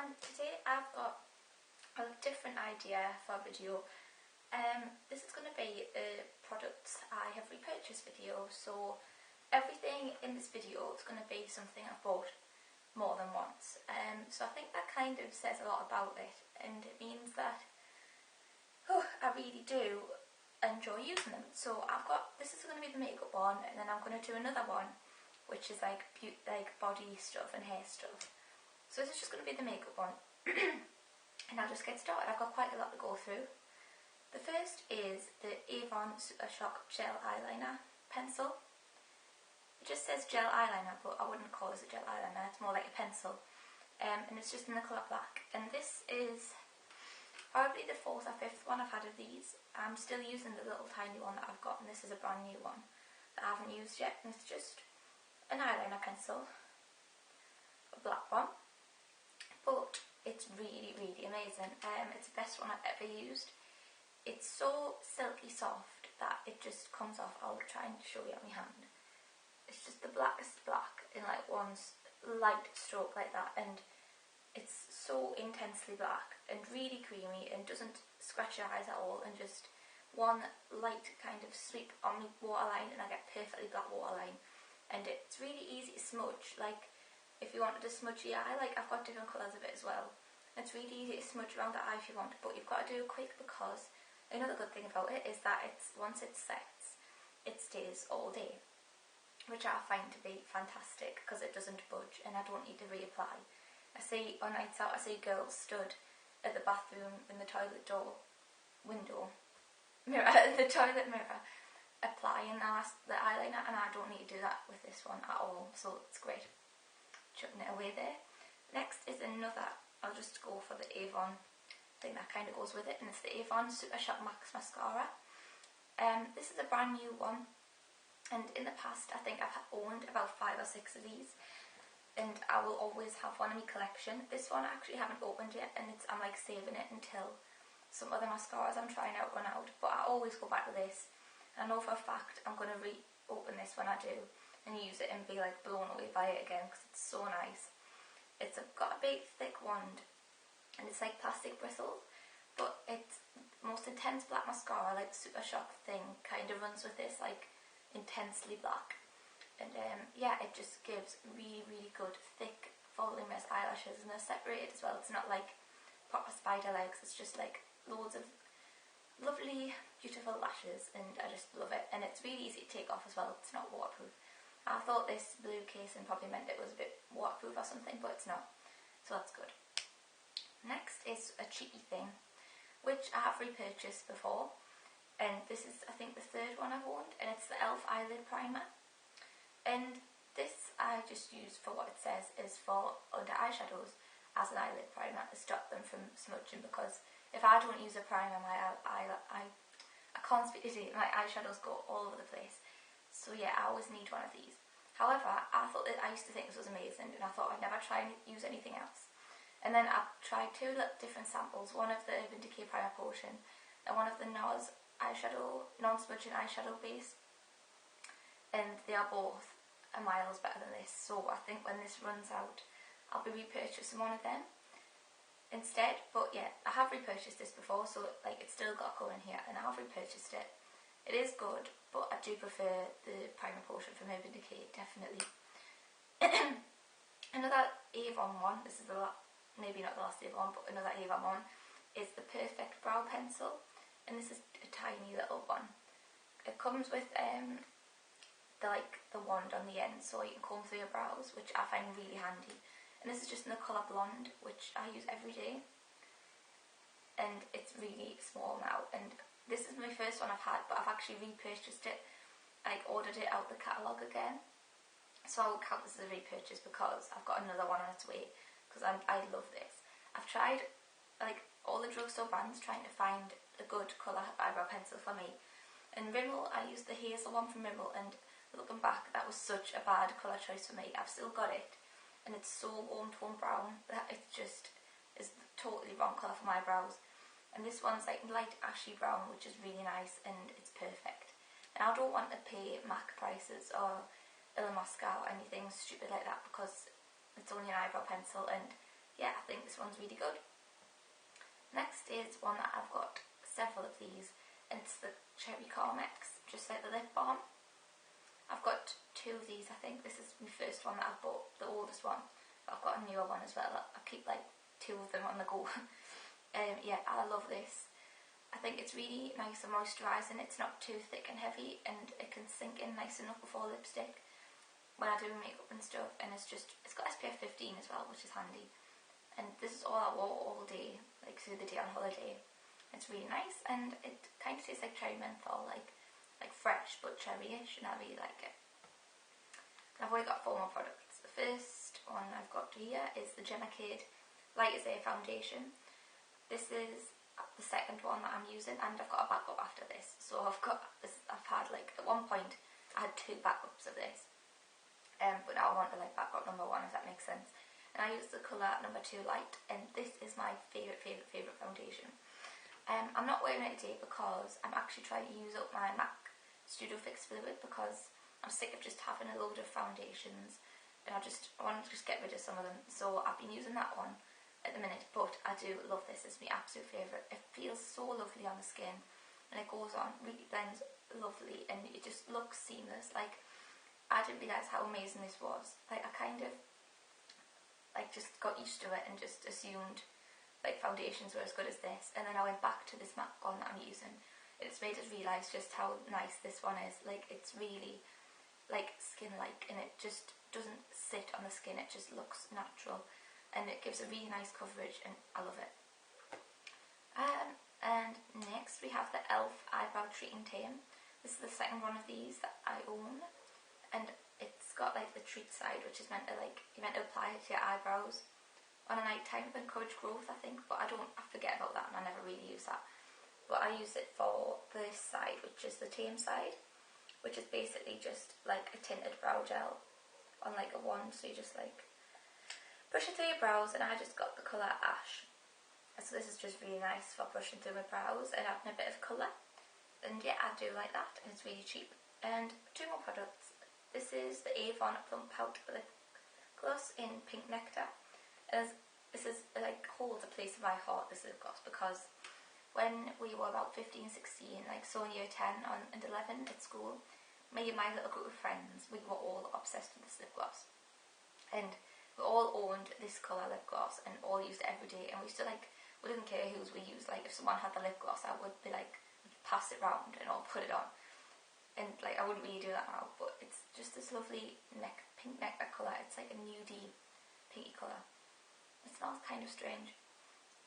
and today I've got a different idea for a video. This is going to be a products I have repurchased video, so everything in this video is going to be something I've bought more than once. So I think that kind of says a lot about it, and it means that I really do enjoy using them. So this is going to be the makeup one, and then I'm going to do another one which is like body stuff and hair stuff. So this is just going to be the makeup one. And I'll just get started. I've got quite a lot to go through. The first is the Avon Super Shock Gel Eyeliner Pencil. It just says gel eyeliner, but I wouldn't call this a gel eyeliner, it's more like a pencil. And it's just in the colour black. And this is probably the 4th or 5th one I've had of these. I'm still using the little tiny one that I've got, and this is a brand new one that I haven't used yet. And it's just an eyeliner pencil, a black one. But it's really, really amazing. It's the best one I've ever used. It's so silky soft that it just comes off. I'll try and show you on my hand. It's just the blackest black in like one light stroke like that, and it's so intensely black and really creamy and doesn't scratch your eyes at all, and just one light kind of sweep on my waterline and I get perfectly black waterline. And it's really easy to smudge. Like if you wanted to smudge your eye, like I've got different colours of it as well. It's really easy to smudge around the eye if you want, but you've got to do it quick, because another good thing about it is that once it sets, it stays all day, which I find to be fantastic because it doesn't budge and I don't need to reapply. I see on nights out, I see girls stood at the bathroom in the toilet the toilet mirror, applying the eyeliner, and I don't need to do that with this one at all, so it's great. Chucking it away there. Next is another, I'll just go for the Avon thing that kind of goes with it, and it's the Avon Super Shock Max Mascara. This is a brand new one, and in the past I think I've owned about 5 or 6 of these, and I will always have one in my collection. This one I actually haven't opened yet, and I'm like saving it until some other mascaras I'm trying out run out, but I always go back to this. And I know for a fact I'm going to reopen this when I do and use it and be like blown away by it again, because it's so nice. It's got a big thick wand, and it's like plastic bristles, but it's the most intense black mascara, like the Super Shock thing kind of runs with this, like intensely black. And yeah, it just gives really, really good thick voluminous eyelashes, and they're separated as well. It's not like proper spider legs, it's just like loads of lovely beautiful lashes, and I just love it. And it's really easy to take off as well, it's not waterproof. I thought this blue casing probably meant it was a bit waterproof or something, but it's not, so that's good. Next is a cheeky thing which I have repurchased before, and this is I think the 3rd one I've owned, and it's the e.l.f. eyelid primer. And this I just use for what it says is for under eyeshadows as an eyelid primer to stop them from smudging, because if I don't use a primer, I can't speak to it, my eyeshadows go all over the place. So yeah, I always need one of these. However, I used to think this was amazing, and I thought I'd never try and use anything else. And then I tried 2 different samples, one of the Urban Decay Primer Potion and one of the NARS eyeshadow, non-smudging eyeshadow base. And they are both miles better than this, so I think when this runs out, I'll be repurchasing one of them instead. But yeah, I have repurchased this before, so like it's still got going here, and I have repurchased it. It is good, but I do prefer the primer potion from Urban Decay, definitely. Another Avon one, this is maybe not the last Avon, but another Avon one, is the Perfect Brow Pencil, and this is a tiny little one. It comes with the wand on the end, so you can comb through your brows, which I find really handy. And this is just in the colour blonde, which I use every day, and it's really small now. And this is my first one I've had, but I've actually repurchased it, like ordered it out the catalogue again, so I will count this as a repurchase because I've got another one on its way, because I love this. I've tried like all the drugstore brands trying to find a good colour eyebrow pencil for me, and Rimmel, I used the hazel one from Rimmel, and looking back that was such a bad colour choice for me. I've still got it, and it's so warm tone brown that it just is the totally wrong colour for my brows. And this one's like light ashy brown, which is really nice, and it's perfect. And I don't want to pay MAC prices or Illamasqua or anything stupid like that, because it's only an eyebrow pencil, and yeah, I think this one's really good. Next is one that I've got several of these, and it's the Cherry Carmex, just like the lip balm. I've got 2 of these, I think. This is my first one that I've bought, the oldest one. But I've got a newer one as well. I keep like 2 of them on the go. Yeah, I love this. I think it's really nice and moisturising. It's not too thick and heavy, and it can sink in nice enough before lipstick when I do makeup and stuff. And it's got SPF 15 as well, which is handy. And this is all I wore all day, like through the day on holiday. It's really nice, and it kind of tastes like cherry menthol, like fresh but cherry-ish, and I really like it. And I've already got 4 more products. The first one I've got here is the Gemacade Light as Air Foundation. This is the second one that I'm using, and I've got a backup after this. So I've had like, at one point I had 2 backups of this, but now I want to like backup number 1, if that makes sense. And I use the colour number 2 Light, and this is my favourite foundation. I'm not wearing it today because I'm actually trying to use up my MAC Studio Fix fluid, because I'm sick of just having a load of foundations, and I want to just get rid of some of them. So I've been using that one at the minute, but I do love this. It's my absolute favourite. It feels so lovely on the skin, and it goes on, really blends lovely, and it just looks seamless. Like, I didn't realise how amazing this was. Like, I kind of like just got used to it and just assumed like foundations were as good as this, and then I went back to this MAC one that I'm using. It's made us realise just how nice this one is. Like, it's really like skin-like, and it just doesn't sit on the skin, it just looks natural, and it gives a really nice coverage, and I love it. And next we have the e.l.f. Eyebrow Treat and Tame. This is the second one of these that I own, and it's got like the treat side, which is meant to you're meant to apply it to your eyebrows on a night time to encourage growth, I think, but I forget about that, and I never really use that. But I use it for this side, which is the tame side, which is basically just like a tinted brow gel on like a wand. So you just like brush it through your brows, and I just got the colour Ash. So this is just really nice for brushing through my brows and adding a bit of colour. And yeah, I do like that, and it's really cheap. And 2 more products. This is the Avon Plump Out Lip Gloss in Pink Nectar. And this is like holds a place in my heart, this lip gloss, because when we were about 15, 16, like so in year 10 and 11 at school, me and my little group of friends, we were all obsessed with this lip gloss. And we all owned this colour lip gloss and all used it every day, and we used to like, we didn't care whose we used. Like, if someone had the lip gloss, I would be like, pass it round and I'll put it on. And like, I wouldn't really do that now, but it's just this lovely pink nectar colour. It's like a nudie pinky colour. It smells kind of strange,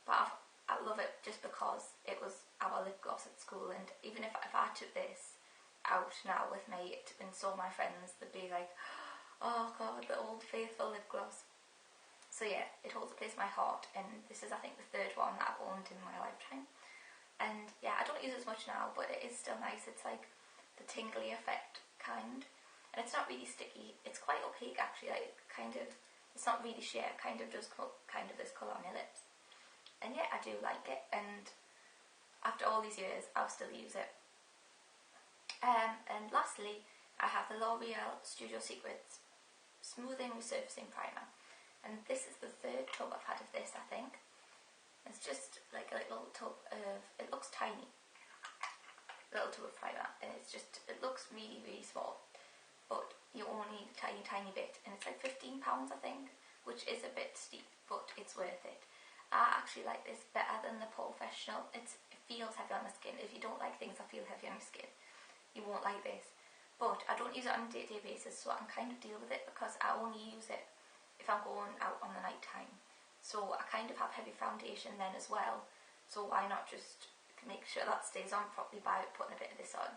but I love it just because it was our lip gloss at school. And even if I took this out now with me and saw my friends, they'd be like, oh god, the old faithful lip gloss. So yeah, it holds a place in my heart, and this is I think the 3rd one that I've owned in my lifetime. And yeah, I don't use it as much now, but it is still nice. It's like the tingly effect kind, and it's not really sticky. It's quite opaque actually, like kind of, it's not really sheer, kind of does come kind of this colour on your lips. And yeah, I do like it, and after all these years I'll still use it. And lastly, I have the L'Oreal Studio Secrets Smoothing Resurfacing Primer, and this is the 3rd tub I've had of this, I think. It's just like a little tub of, it looks tiny, little tub of primer, and it looks really, really small, but you only need a tiny, tiny bit, and it's like £15 I think, which is a bit steep, but it's worth it. I actually like this better than the Professional. It feels heavy on the skin. If you don't like things that feel heavy on your skin, you won't like this. But I don't use it on a day-to-day basis, so I can kind of deal with it, because I only use it if I'm going out on the night time. So I kind of have heavy foundation then as well, so why not just make sure that stays on properly by putting a bit of this on.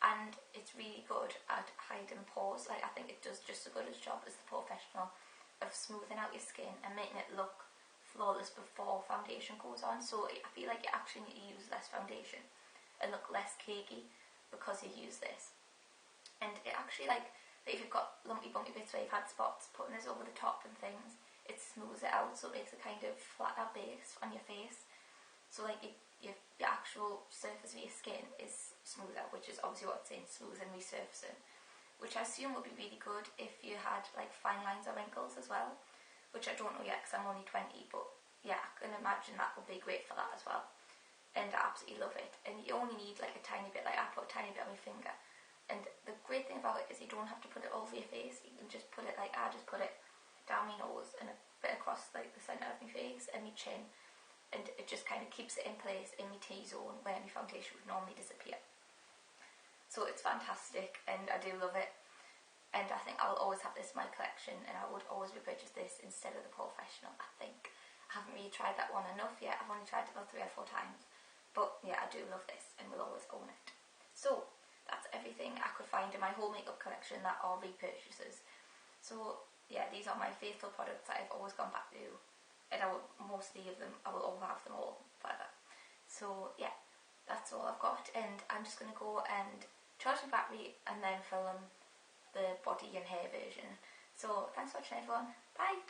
And it's really good at hiding pores. Like, I think it does just as good a job as the Professional of smoothing out your skin and making it look flawless before foundation goes on. So I feel like you actually need to use less foundation and look less cakey because you use this. And it actually, like if you've got lumpy bumpy bits where you've had spots, putting this over the top and things, it smooths it out, so it makes a kind of flatter base on your face. So like your actual surface of your skin is smoother, which is obviously what it's saying, smooth and resurfacing, which I assume would be really good if you had like fine lines or wrinkles as well. which I don't know yet because I'm only 20, but yeah, I can imagine that would be great for that as well. And I absolutely love it. And you only need like a tiny bit, like I put a tiny bit on my finger. And the great thing about it is you don't have to put it all over your face. You can just put it, like I just put it down my nose and a bit across like the centre of my face and my chin. And it just kind of keeps it in place in my T-zone where my foundation would normally disappear. So it's fantastic and I do love it. And I think I'll always have this in my collection, and I would always repurchase this instead of the Professional, I think. I haven't really tried that one enough yet. I've only tried it about 3 or 4 times. But yeah, I do love this and will always own it. So that's everything I could find in my whole makeup collection that are repurchases. So yeah, these are my faithful products that I've always gone back to, and I will mostly of them, I will all have them all forever. So yeah, that's all I've got, and I'm just going to go and charge my battery and then film the body and hair version. So thanks for watching everyone. Bye!